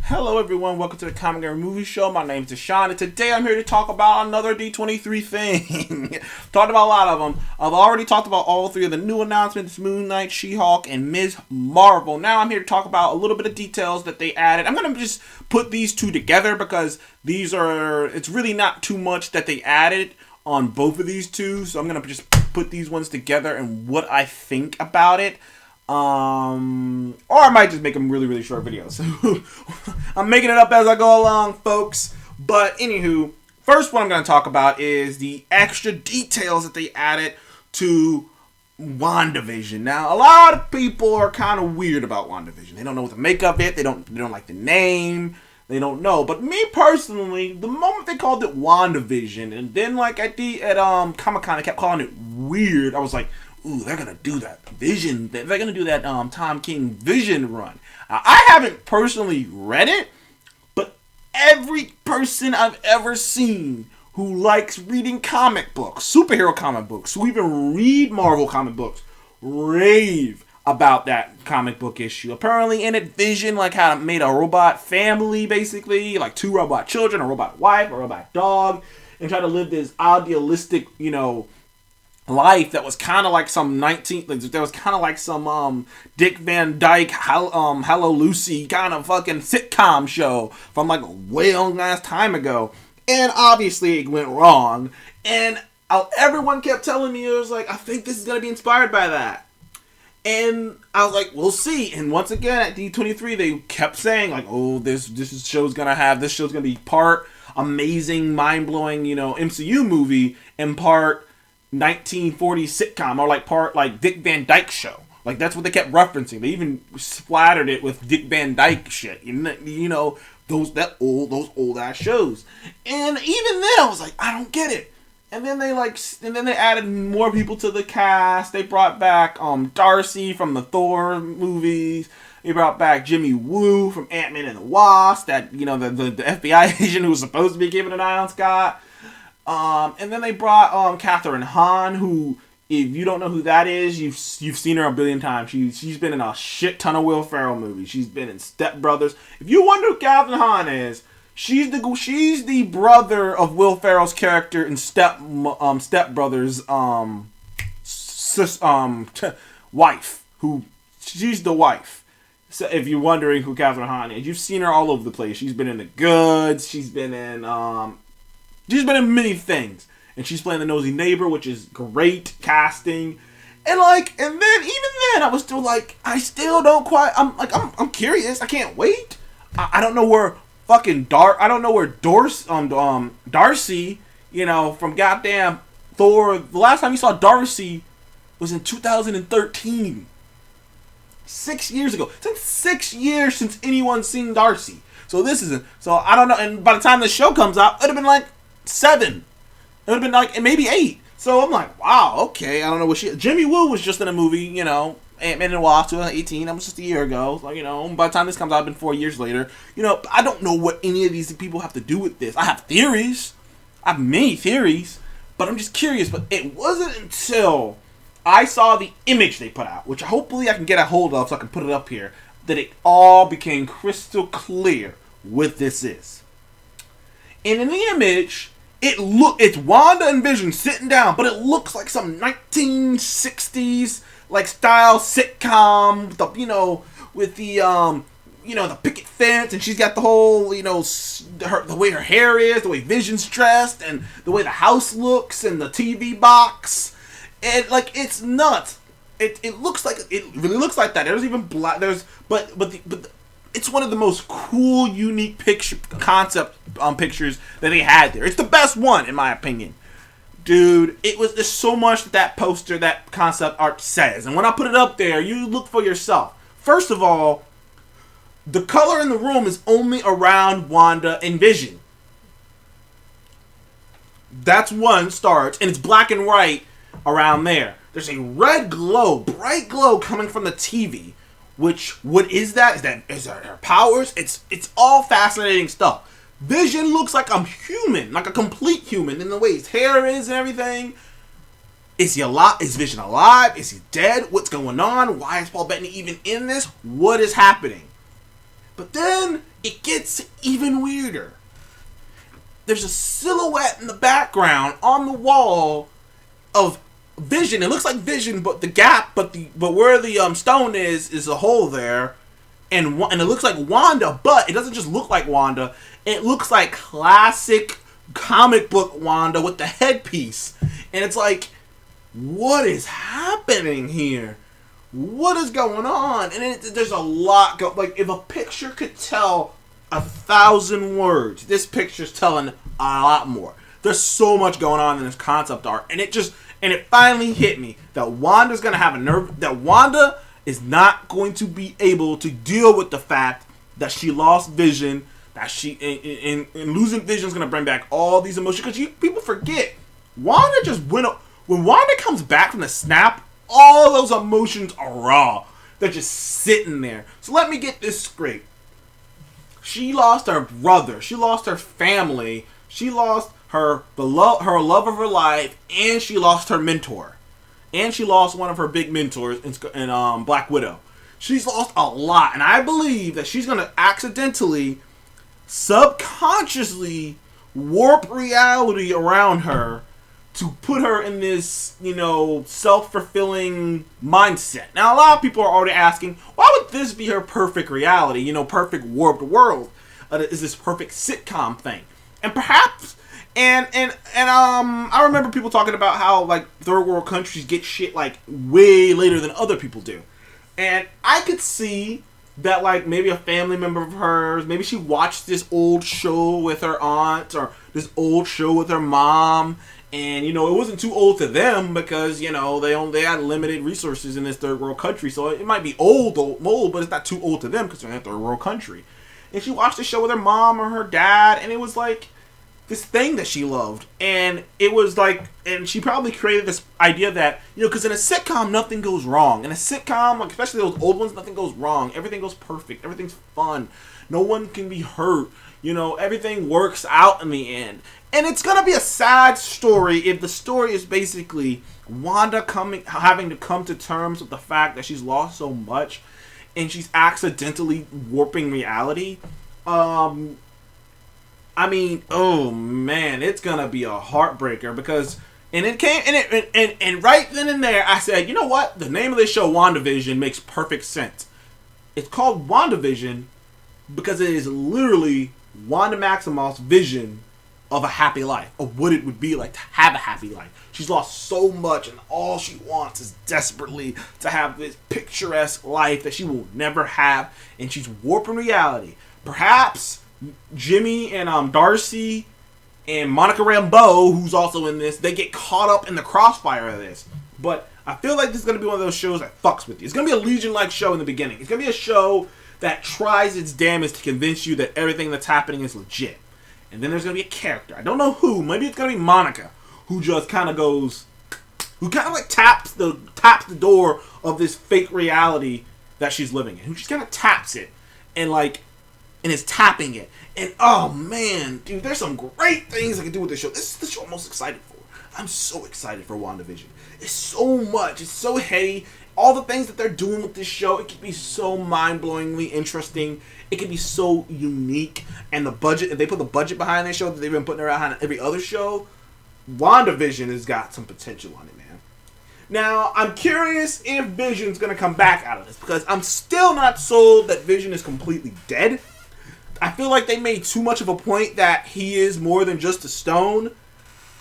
Hello everyone, welcome to the Comic and Movie Show. My name is Deshaun, and today I'm here to talk about another D23 thing. Talked about a lot of them. I've already talked about all three of the new announcements, Moon Knight, She-Hulk, and Ms. Marvel. Now I'm here to talk about a little bit of details that they added. I'm going to just put these two together because it's really not too much that they added on both of these two. So I'm going to just put these ones together and what I think about it. Or I might just make them really, really short videos. I'm making it up as I go along, folks. But anywho, first one I'm going to talk about is the extra details that they added to WandaVision. Now, a lot of people are kind of weird about WandaVision. They don't know what to make of it. They don't like the name. They don't know. But me personally, the moment they called it WandaVision, and then like at Comic-Con they kept calling it weird, I was like, ooh, they're gonna do that Vision. They're gonna do that Tom King Vision run. I haven't personally read it, but every person I've ever seen who likes reading comic books, superhero comic books, who even read Marvel comic books, rave about that comic book issue. Apparently, in it, Vision had made a robot family, basically, like 2 robot children, a robot wife, a robot dog, and tried to live this idealistic, life that was kind of like some Dick Van Dyke, Hello Lucy kind of fucking sitcom show from like a way long ass time ago. And obviously it went wrong. And everyone kept telling me, it was like, I think this is going to be inspired by that. And I was like, we'll see. And once again at D23, they kept saying like, oh, this show's going to be part amazing, mind-blowing, MCU movie and part 1940s sitcom, or part Dick Van Dyke show. Like, that's what they kept referencing. They even splattered it with Dick Van Dyke shit. Those old ass shows. And even then I was like, I don't get it. And then they added more people to the cast. They brought back Darcy from the Thor movies. They brought back Jimmy Woo from Ant-Man and the Wasp, that the FBI agent who was supposed to be keeping an eye on Scott. And then they brought Catherine Hahn, who, if you don't know who that is, you've seen her a billion times. She's been in a shit ton of Will Ferrell movies. She's been in Step Brothers. If you wonder who Catherine Hahn is, she's the brother of Will Ferrell's character in Step Brothers. Wife. She's the wife. So if you're wondering who Catherine Hahn is, you've seen her all over the place. She's been in The Goods. She's been in many things. And she's playing the nosy neighbor, which is great casting. And even then, I was still like, I still don't quite, I'm curious. I can't wait. I don't know where Darcy, from goddamn Thor. The last time you saw Darcy was in 2013. 6 years ago. It's been 6 years since anyone's seen Darcy. So I don't know. And by the time the show comes out, it'd have been 7. It would have been maybe 8. So I'm like, wow, okay. I don't know what Jimmy Woo was just in a movie, Ant-Man and the Wasp, 2018. That was just a year ago. By the time this comes out, it's been 4 years later. I don't know what any of these people have to do with this. I have theories. I have many theories. But I'm just curious. But it wasn't until I saw the image they put out, which hopefully I can get a hold of so I can put it up here, that it all became crystal clear what this is. And in the image, it's Wanda and Vision sitting down, but it looks like some 1960s style sitcom, with the picket fence, and she's got the whole, the way her hair is, the way Vision's dressed, and the way the house looks, and the TV box, and it's nuts. It really looks like that. There's even black. But it's one of the most cool, unique concept pictures that they had there. It's the best one, in my opinion. Dude, there's so much that poster, that concept art says. And when I put it up there, you look for yourself. First of all, the color in the room is only around Wanda and Vision. That's one start. And it's black and white around there. There's a red glow, bright glow coming from the TV. What is that? Is that her powers? It's all fascinating stuff. Vision looks like a human, like a complete human, in the way his hair is and everything. Is he alive? Is Vision alive? Is he dead? What's going on? Why is Paul Bettany even in this? What is happening? But then it gets even weirder. There's a silhouette in the background on the wall of Vision. It looks like Vision, but the gap, but where the stone is a hole there, and it looks like Wanda, but it doesn't just look like Wanda. It looks like classic comic book Wanda with the headpiece, and it's like, what is happening here? What is going on? And there's a lot like, if a picture could tell 1,000 words, this picture's telling a lot more. There's so much going on in this concept art, and it finally hit me that Wanda's gonna have a nerve. That Wanda is not going to be able to deal with the fact that she lost Vision. That and losing Vision is gonna bring back all these emotions, because people forget Wanda just went up. When Wanda comes back from the snap, all those emotions are raw. They're just sitting there. So let me get this straight. She lost her brother. She lost her family. She lost her love of her life, and she lost her mentor. And she lost one of her big mentors in Black Widow. She's lost a lot, and I believe that she's going to accidentally, subconsciously warp reality around her to put her in this, self-fulfilling mindset. Now, a lot of people are already asking, why would this be her perfect reality? Perfect warped world? Is this perfect sitcom thing? And perhaps, I remember people talking about how, like, third world countries get shit, like, way later than other people do. And I could see that, like, maybe a family member of hers, maybe she watched this old show with her aunt, or this old show with her mom, and, it wasn't too old to them because, they had limited resources in this third world country. So it might be old, but it's not too old to them because they're in a third world country. And she watched the show with her mom or her dad, and it was like this thing that she loved. And it was like, and she probably created this idea that, because in a sitcom, nothing goes wrong. In a sitcom, like especially those old ones, nothing goes wrong. Everything goes perfect. Everything's fun. No one can be hurt. Everything works out in the end. And it's going to be a sad story if the story is basically Wanda having to come to terms with the fact that she's lost so much and she's accidentally warping reality. Oh man, it's going to be a heartbreaker because, and right then and there I said, you know what? The name of this show, WandaVision, makes perfect sense. It's called WandaVision because it is literally Wanda Maximoff's vision of a happy life, of what it would be like to have a happy life. She's lost so much, and all she wants is desperately to have this picturesque life that she will never have, and she's warping reality. Perhaps Jimmy and Darcy and Monica Rambeau, who's also in this, they get caught up in the crossfire of this. But I feel like this is going to be one of those shows that fucks with you. It's going to be a Legion-like show in the beginning. It's going to be a show that tries its damnest to convince you that everything that's happening is legit. And then there's going to be a character. I don't know who. Maybe it's going to be Monica, who just kind of goes, who kind of like taps the door of this fake reality that she's living in. Who just kind of taps it and is tapping it. And oh man, dude, there's some great things I can do with this show. This is the show I'm most excited for. I'm so excited for WandaVision. It's so much. It's so heady. All the things that they're doing with this show, it can be so mind-blowingly interesting. It can be so unique. And the budget, if they put the budget behind this show that they've been putting around every other show, WandaVision has got some potential on it, man. Now, I'm curious if Vision's going to come back out of this, because I'm still not sold that Vision is completely dead. I feel like they made too much of a point that he is more than just a stone.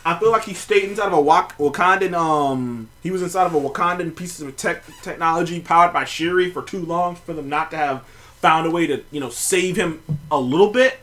I feel like he stayed inside of a Wakandan, he was inside of a Wakandan piece of technology powered by Shuri for too long for them not to have found a way to, save him a little bit.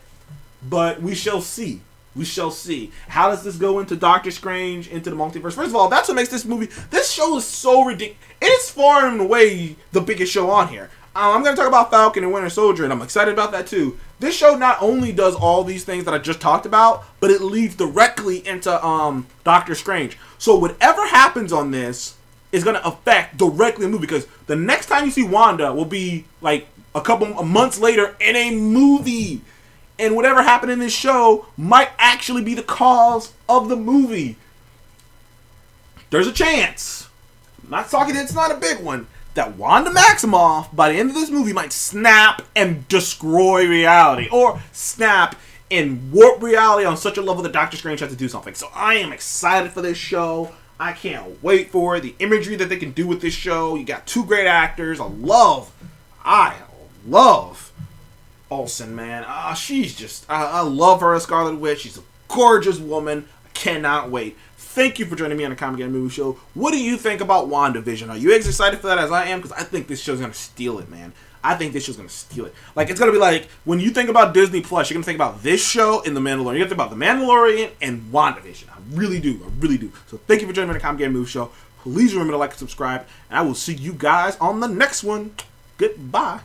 But we shall see. We shall see. How does this go into Doctor Strange, into the multiverse? First of all, that's what makes this movie, this show is so ridiculous. It is far and away the biggest show on here. I'm going to talk about Falcon and Winter Soldier, and I'm excited about that too. This show not only does all these things that I just talked about, but it leads directly into Doctor Strange. So whatever happens on this is going to affect directly the movie, because the next time you see Wanda will be like a couple of months later in a movie. And whatever happened in this show might actually be the cause of the movie. There's a chance. I'm not talking, it's not a big one. that Wanda Maximoff, by the end of this movie, might snap and destroy reality. Or snap and warp reality on such a level that Doctor Strange has to do something. So I am excited for this show. I can't wait for it. The imagery that they can do with this show. You got two great actors. I love Olsen, man. She's just, I love her as Scarlet Witch. She's a gorgeous woman. I cannot wait. Thank you for joining me on the Comic and Movie Show. What do you think about WandaVision? Are you as excited for that as I am? Because I think this show's going to steal it, man. I think this show's going to steal it. Like, it's going to be like, when you think about Disney Plus, you're going to think about this show and The Mandalorian. You're going to think about The Mandalorian and WandaVision. I really do. So thank you for joining me on the Comic and Movie Show. Please remember to like and subscribe. And I will see you guys on the next one. Goodbye.